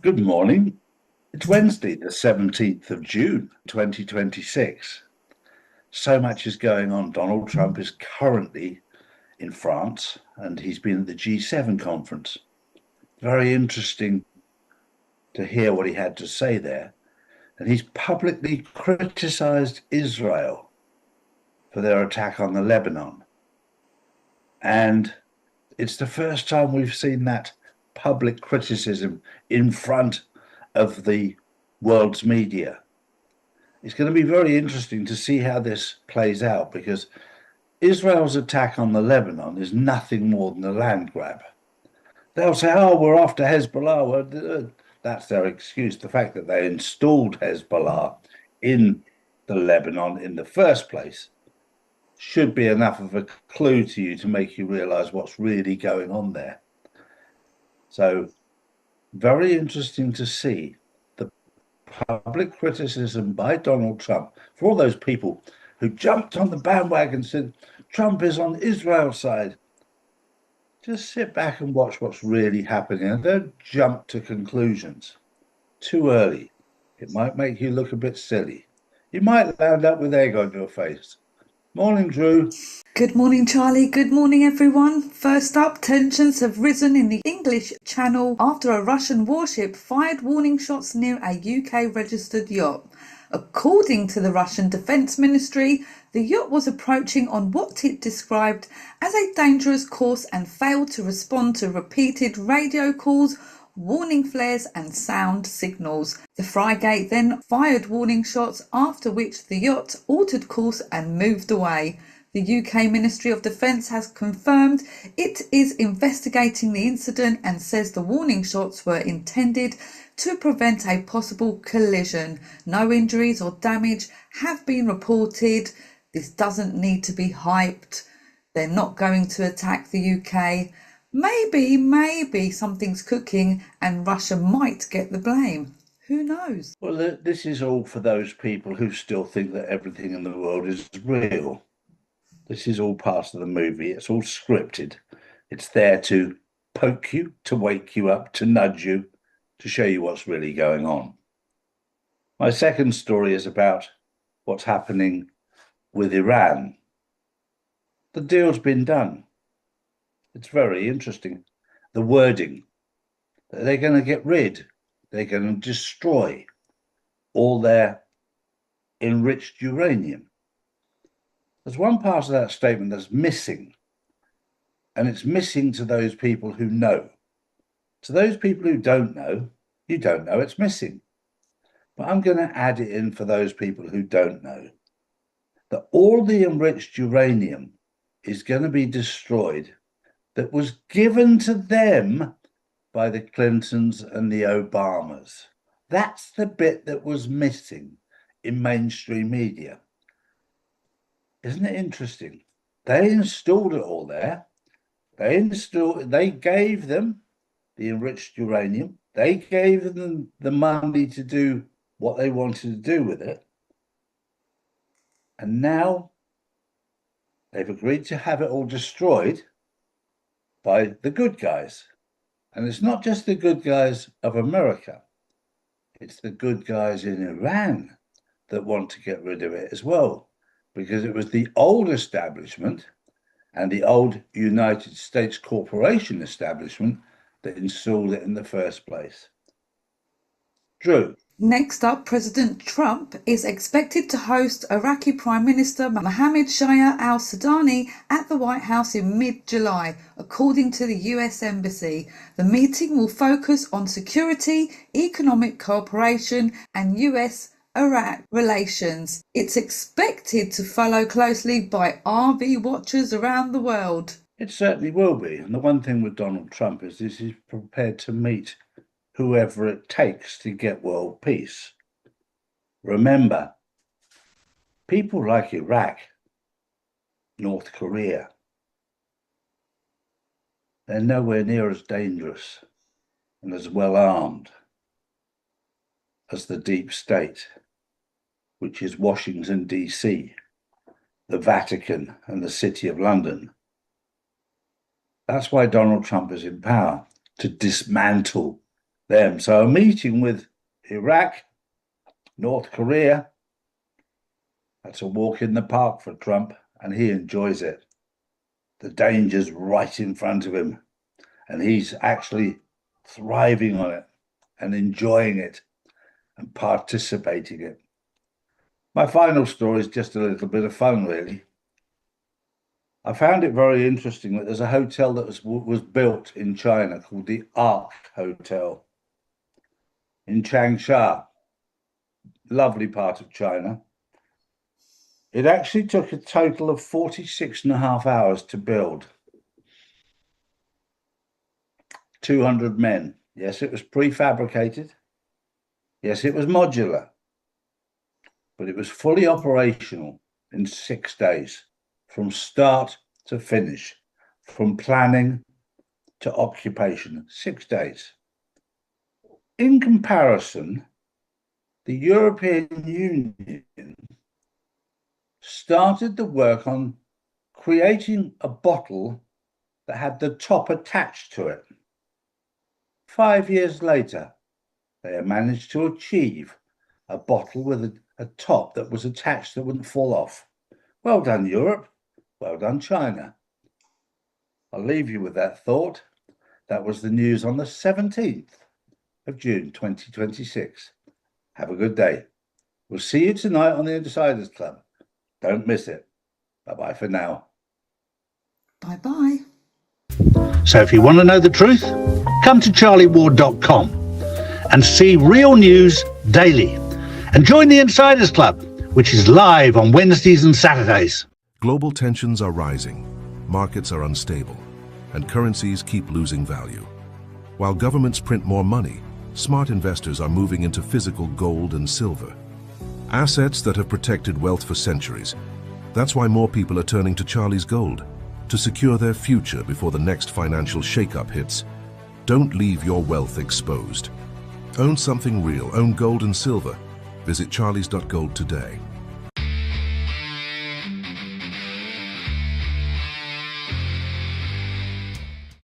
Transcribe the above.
Good morning. It's Wednesday, the 17th of June, 2026. So much is going on. Donald Trump is currently in France and he's been at the G7 conference. Very interesting to hear what he had to say there. And he's publicly criticized Israel for their attack on the Lebanon. And it's the first time we've seen that public criticism in front of the world's media. It's going to be very interesting to see how this plays out because Israel's attack on the Lebanon is nothing more than a land grab. They'll say, oh, we're after Hezbollah. That's their excuse. The fact that they installed Hezbollah in the Lebanon in the first place should be enough of a clue to you to make you realize what's really going on there. So, very interesting to see the public criticism by Donald Trump for all those people who jumped on the bandwagon and said, Trump is on Israel's side. Just sit back and watch what's really happening and don't jump to conclusions too early. It might make you look a bit silly. You might land up with egg on your face. Morning, Drew. Good morning, Charlie. Good morning, everyone. First up, tensions have risen in the English Channel after a Russian warship fired warning shots near a UK-registered yacht. According to the Russian Defence Ministry, the yacht was approaching on what it described as a dangerous course and failed to respond to repeated radio calls, warning flares and sound signals. The frigate then fired warning shots, after which the yacht altered course and moved away. The UK Ministry of Defence has confirmed it is investigating the incident and says the warning shots were intended to prevent a possible collision. No injuries or damage have been reported. This doesn't need to be hyped. They're not going to attack the UK. Maybe something's cooking and Russia might get the blame. Who knows? Well, this is all for those people who still think that everything in the world is real. This is all part of the movie. It's all scripted. It's there to poke you, to wake you up, to nudge you, to show you what's really going on. My second story is about what's happening with Iran. The deal's been done. It's very interesting. The wording. They're going to get rid, they're going to destroy all their enriched uranium. There's one part of that statement that's missing, and it's missing to those people who know. To those people who don't know, you don't know it's missing. But I'm going to add it in for those people who don't know. That all the enriched uranium is going to be destroyed that was given to them by the Clintons and the Obamas. That's the bit that was missing in mainstream media. Isn't it interesting? They installed it all there. They gave them the enriched uranium. They gave them the money to do what they wanted to do with it. And now they've agreed to have it all destroyed by the good guys. And it's not just the good guys of America. It's the good guys in Iran that want to get rid of it as well. Because it was the old establishment and the old United States corporation establishment that installed it in the first place. Drew. Next up, President Trump is expected to host Iraqi Prime Minister Mohammed Shia al-Sudani at the White House in mid-July, according to the US Embassy. The meeting will focus on security, economic cooperation and US-Iraq relations. It's expected to follow closely by RV watchers around the world. It certainly will be. And the one thing with Donald Trump is he's prepared to meet whoever it takes to get world peace. Remember, people like Iraq, North Korea, they're nowhere near as dangerous and as well armed as the deep state, which is Washington, D.C., the Vatican, and the City of London. That's why Donald Trump is in power, to dismantle them. So a meeting with Iraq, North Korea, that's a walk in the park for Trump, and he enjoys it. The danger's right in front of him, and he's actually thriving on it and enjoying it and participating in it. My final story is just a little bit of fun, really. I found it very interesting that there's a hotel that was built in China called the Ark Hotel in Changsha, lovely part of China. It actually took a total of 46.5 hours to build. 200 men. Yes, it was prefabricated. Yes, it was modular. But it was fully operational in 6 days, from start to finish, from planning to occupation, 6 days. In comparison, the European Union started the work on creating a bottle that had the top attached to it. 5 years later, they had managed to achieve a bottle with a top that was attached that wouldn't fall off. Well done, Europe. Well done, China. I'll leave you with that thought. That was the news on the 17th of June, 2026. Have a good day. We'll see you tonight on the Insiders Club. Don't miss it. Bye-bye for now. Bye-bye. So if you want to know the truth, come to charlieward.com and see real news daily. And join the Insiders Club, which is live on Wednesdays and Saturdays. Global tensions are rising, markets are unstable, and currencies keep losing value. While governments print more money, smart investors are moving into physical gold and silver, assets that have protected wealth for centuries. That's why more people are turning to Charlie's Gold to secure their future before the next financial shakeup hits. Don't leave your wealth exposed. Own something real. Own gold and silver. Visit charlies.gold today.